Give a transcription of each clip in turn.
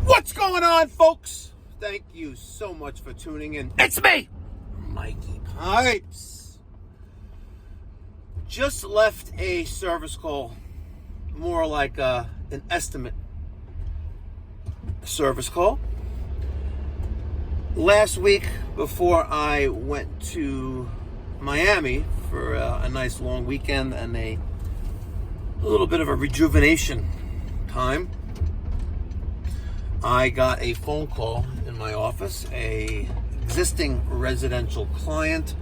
What's going on, folks? Thank you so much for tuning in. It's me, Mikey Pipes. Just left a service call, more like an estimate service call. Last week, before I went to Miami for a nice long weekend and a little bit of a rejuvenation time, I got a phone call in my office. A existing residential client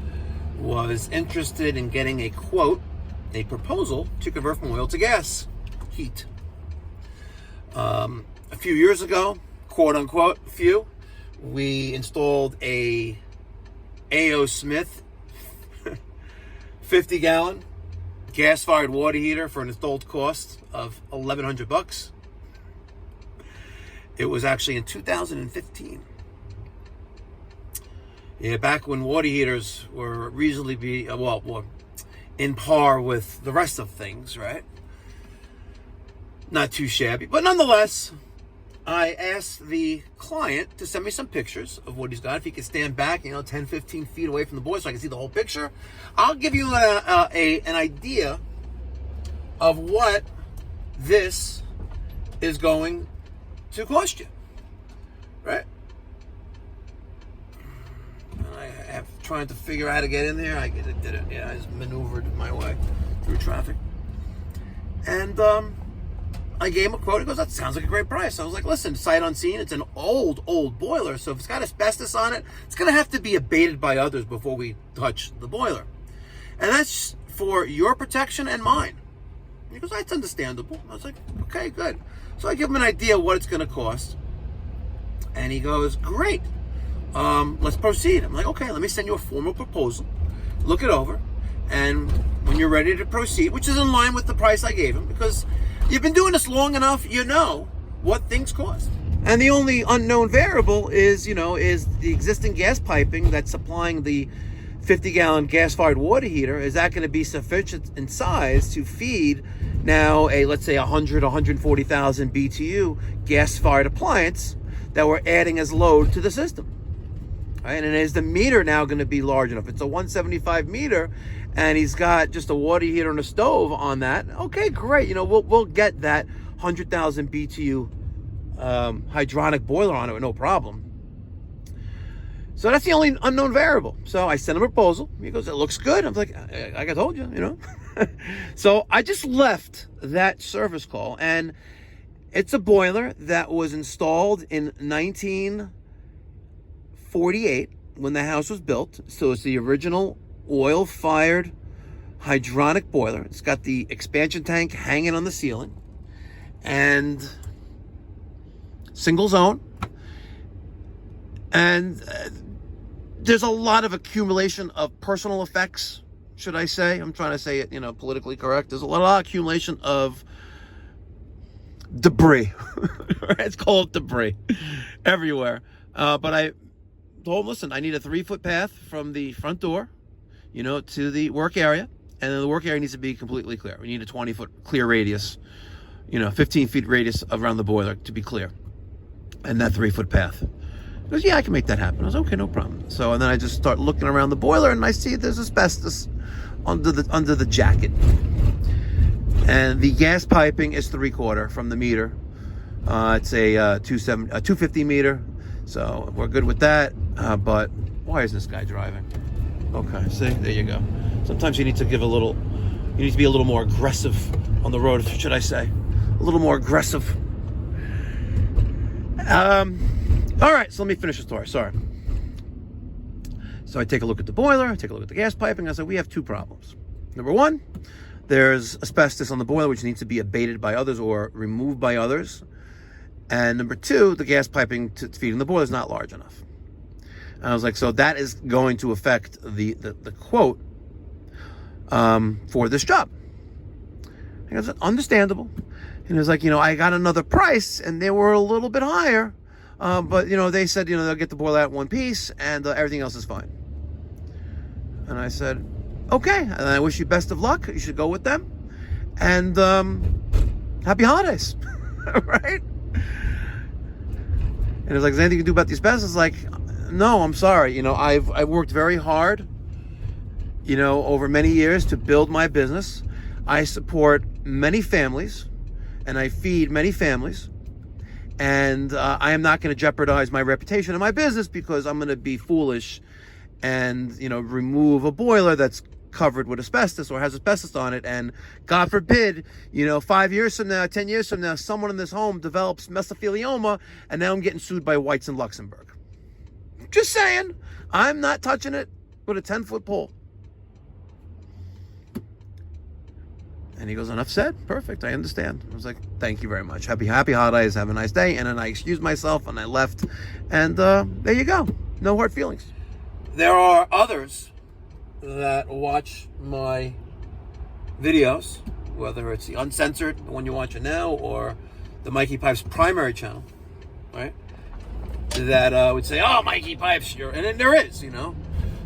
was interested in getting a quote, a proposal to convert from oil to gas heat. A few years ago, quote unquote, we installed a AO Smith 50-gallon gas-fired water heater for an installed cost of $1,100. It was actually in 2015. Yeah, back when water heaters were reasonably in par with the rest of things, right? Not too shabby, but nonetheless, I asked the client to send me some pictures of what he's got. If he could stand back, 10, 15 feet away from the board so I can see the whole picture. I'll give you an idea of what this is going to cost you, right? I have trying to figure out how to get in there. I did it. Yeah, I just maneuvered my way through traffic, and I gave him a quote. He goes, "That sounds like a great price." I was like, "Listen, sight unseen. It's an old boiler, so if it's got asbestos on it, it's going to have to be abated by others before we touch the boiler, and that's for your protection and mine." He goes, "That's understandable." I was like, "Okay, good." So I give him an idea of what it's going to cost. And he goes, "Great. Let's proceed." I'm like, "Okay, let me send you a formal proposal. Look it over. And when you're ready to proceed," which is in line with the price I gave him, because you've been doing this long enough, you know what things cost. And the only unknown variable is the existing gas piping that's supplying the 50-gallon gas-fired water heater. Is that going to be sufficient in size to feed now let's say 140,000 BTU gas-fired appliance that we're adding as load to the system? Right? And is the meter now going to be large enough? It's a 175 meter, and he's got just a water heater and a stove on that. Okay, great. We'll get that 100,000 BTU hydronic boiler on it with no problem. So that's the only unknown variable. So I sent him a proposal. He goes, "It looks good." I'm like I told you, So I just left that service call, and it's a boiler that was installed in 1948 when the house was built. So it's the original oil-fired hydronic boiler. It's got the expansion tank hanging on the ceiling, and single zone. And there's a lot of accumulation of personal effects, should I say. I'm trying to say it, politically correct. There's a lot of accumulation of debris. It's called debris everywhere. But I told him, "Listen, I need a 3-foot path from the front door, to the work area. And then the work area needs to be completely clear. We need a 20-foot clear radius, 15 feet radius around the boiler to be clear. And that 3-foot path." He goes, "Yeah, I can make that happen." I was okay, no problem. So, and then I just start looking around the boiler, and I see there's asbestos under the jacket. And the gas piping is 3/4 from the meter. It's a 250 meter. So we're good with that. But why is this guy driving? Okay, see, there you go. Sometimes you need to be a little more aggressive on the road, should I say. A little more aggressive. All right, so let me finish the story. Sorry. So I take a look at the boiler, I take a look at the gas piping. I said, we have two problems. Number one, there's asbestos on the boiler, which needs to be abated by others or removed by others. And number two, the gas piping to feeding the boiler is not large enough. And I was like, so that is going to affect the quote for this job. I goes, understandable. And it was like, I got another price and they were a little bit higher. But, they said, they'll get the boiler out in one piece and everything else is fine. And I said, okay. And I wish you best of luck. You should go with them. And happy holidays. Right? And it's like, is there anything you can do about the asbestos? Like, no, I'm sorry. You know, I've worked very hard, you know, over many years to build my business. I support many families and I feed many families. And I am not going to jeopardize my reputation and my business because I'm going to be foolish and, you know, remove a boiler that's covered with asbestos or has asbestos on it. And God forbid, you know, 5 years from now, 10 years from now, someone in this home develops mesothelioma and now I'm getting sued by whites in Luxembourg. Just saying, I'm not touching it with a 10-foot pole. And he goes, enough said. Perfect. I understand. I was like, thank you very much. Happy holidays. Have a nice day. And then I excused myself and I left. And there you go. No hard feelings. There are others that watch my videos, whether it's the Uncensored, the one you're watching now, or the Mikey Pipes primary channel, right? That would say, oh, Mikey Pipes, and then there is, you know.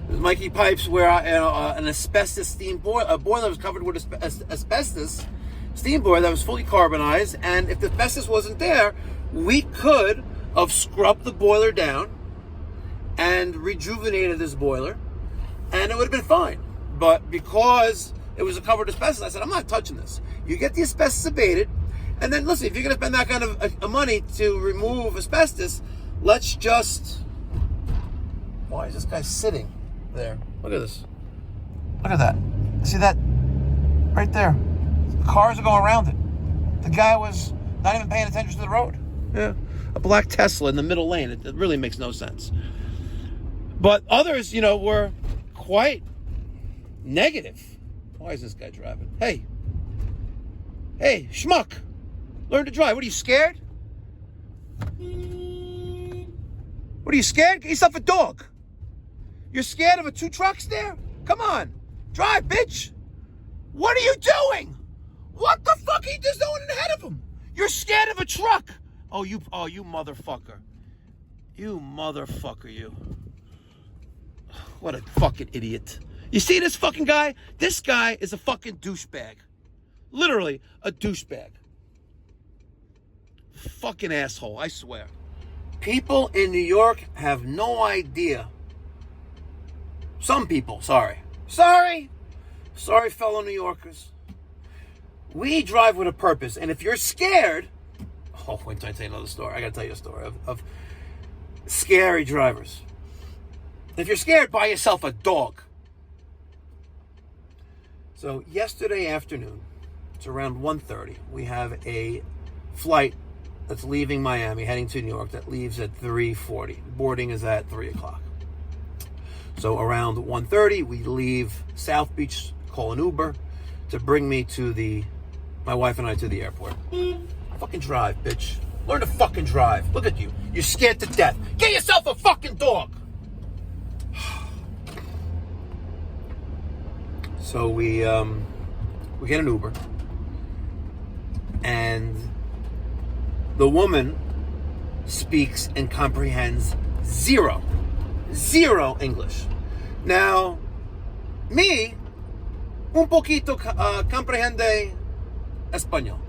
There's Mikey Pipes where an asbestos steam boiler, a boiler was covered with asbestos steam boiler that was fully carbonized, and if the asbestos wasn't there, we could have scrubbed the boiler down and rejuvenated this boiler, and it would have been fine. But because it was covered with asbestos, I said, I'm not touching this. You get the asbestos abated, and then listen, if you're going to spend that kind of money to remove asbestos, let's just... Why is this guy sitting there? Look at this. Look at that. See that? Right there. The cars are going around it. The guy was not even paying attention to the road. Yeah. A black Tesla in the middle lane. It really makes no sense. But others, you know, were quite negative. Why is this guy driving? Hey, schmuck. Learn to drive. What are you, scared? What are you, scared? Get yourself a dog. You're scared of 2 trucks there? Come on. Drive, bitch. What are you doing? What the fuck are you just doing ahead of him? You're scared of a truck. Oh, you motherfucker. You motherfucker, you. What a fucking idiot. You see this fucking guy? This guy is a fucking douchebag. Literally a douchebag. Fucking asshole, I swear. People in New York have no idea. Some people, sorry, fellow New Yorkers. We drive with a purpose, and if you're scared, oh, wait till I tell you another story. I gotta tell you a story of scary drivers. If you're scared, buy yourself a dog. So yesterday afternoon, it's around 1:30. We have a flight that's leaving Miami, heading to New York, that leaves at 3:40. Boarding is at 3 o'clock. So around 1:30, we leave South Beach, call an Uber to bring me to my wife and I to the airport. Fucking drive, bitch. Learn to fucking drive. Look at you. You're scared to death. Get yourself a fucking dog. So we get an Uber, and the woman speaks and comprehends zero English. Now, me, un poquito comprehende español.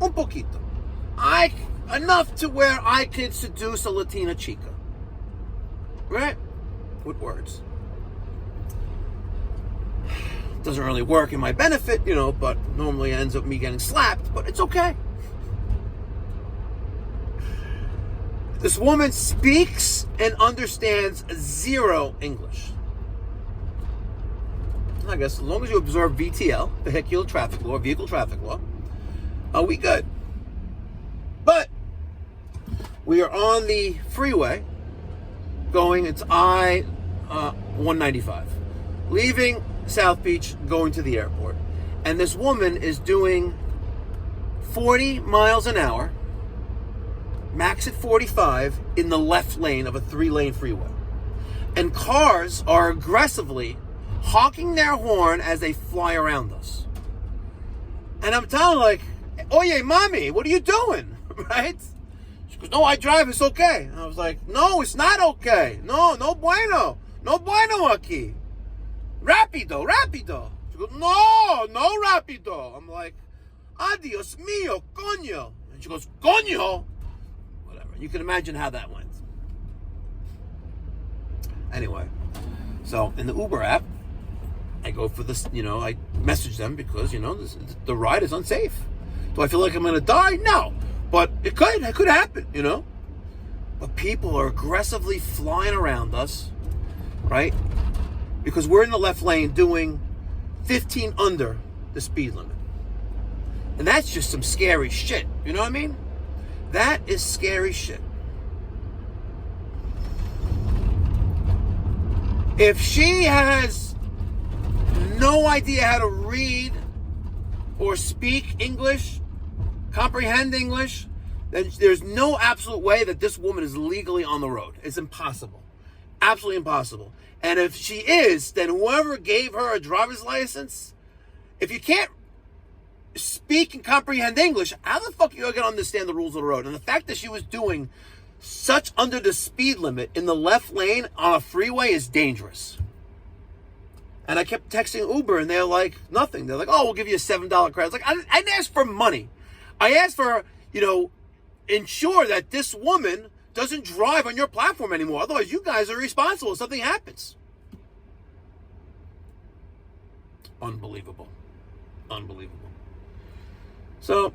Un poquito. Enough to where I could seduce a Latina chica. Right? With words. Doesn't really work in my benefit, you know, but normally it ends up me getting slapped, but it's okay. This woman speaks and understands zero English. I guess as long as you observe VTL, vehicle traffic law, are we good? But we are on the freeway going, it's I-195, leaving South Beach, going to the airport. And this woman is doing 40 miles an hour, max at 45, in the left lane of a 3-lane freeway. And cars are aggressively honking their horn as they fly around us. And I'm telling her, like, oye, mommy, what are you doing? Right? She goes, no, I drive, it's okay. And I was like, no, it's not okay. No bueno aquí. Rapido. She goes, no rapido. I'm like, adios mío, coño. And she goes, coño? Whatever. You can imagine how that went. Anyway, so in the Uber app, I go for this, I message them because, the ride is unsafe. Do I feel like I'm going to die? No. But it could happen, But people are aggressively flying around us, right? Because we're in the left lane doing 15 under the speed limit. And that's just some scary shit. You know what I mean? That is scary shit. If she has no idea how to read or speak English, comprehend English, then there's no absolute way that this woman is legally on the road. It's impossible. Absolutely impossible. And if she is, then whoever gave her a driver's license, if you can't speak and comprehend English, how the fuck are you going to understand the rules of the road? And the fact that she was doing such under the speed limit in the left lane on a freeway is dangerous. And I kept texting Uber, and they're like, nothing. They're like, oh, we'll give you a $7 credit. It's like, I didn't ask for money. I asked for, ensure that this woman doesn't drive on your platform anymore. Otherwise, you guys are responsible if something happens. Unbelievable. Unbelievable. So,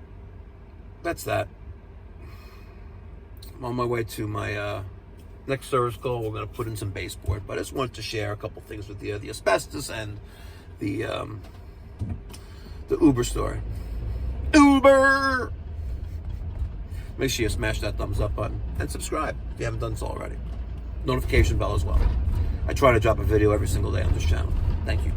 that's that. I'm on my way to my next service call. We're going to put in some baseboard. But I just wanted to share a couple things with you. The asbestos and the Uber story. Uber! Make sure you smash that thumbs up button and subscribe if you haven't done so already. Notification bell as well. I try to drop a video every single day on this channel. Thank you.